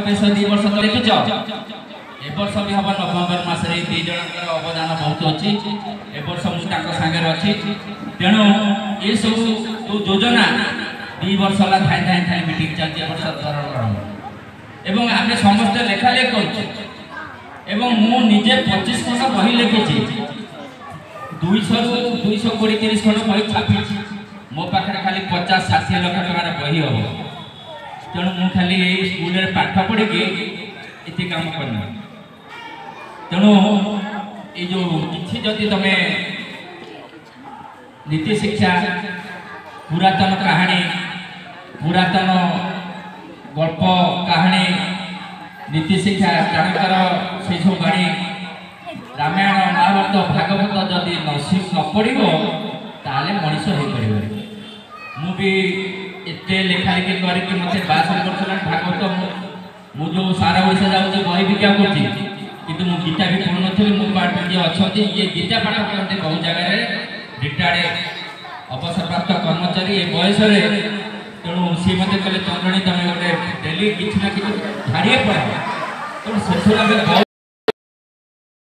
base 2 वर्ष तो लिखिच ए वर्ष भी हम नवंबर मास रे 2 जनकर अवदान बहुत अच्छी ए वर्ष मु ताको संगे अछि तेणु ये सब जो योजना 2 वर्ष ला थाई मीटिंग चलती वर्ष एवं आमे समस्त लेखा लेख कर एवं मु निजे 25 खंड बही लिखिछि 220-230 खंड बही छापी मो पाखे खाली 50-60 लाख टका बही हम तेणु मु खाली स्कूल रे पाठ पढ़ी के इति काम करना तेणु ये जो किछि जदि तमे नीति शिक्षा पुरातन कहानी पुरातन गल्प कहानी नीति शिक्षा जानकर से सब गाड़ी रामायण महाभारत भागवत जदि न पढ़ो ताले मनीष हो पार मुझे एते लेखा लेखी करके मत 62 वर्ष भागवत मुझे सारा ओडिशा जाऊँ बही भी क्या करती किंतु मु गीता भी पढ़ु नी मो पाठ जी अच्छा ये गीता पाठ करते बहुत जगह रिटायर्ड अवसरप्राप्त कर्मचारी ए बयस तेणु सी मत कहले चंद्रणी तुम गोटे डेली किसी ना कि छाड़िए पड़ा तेणु से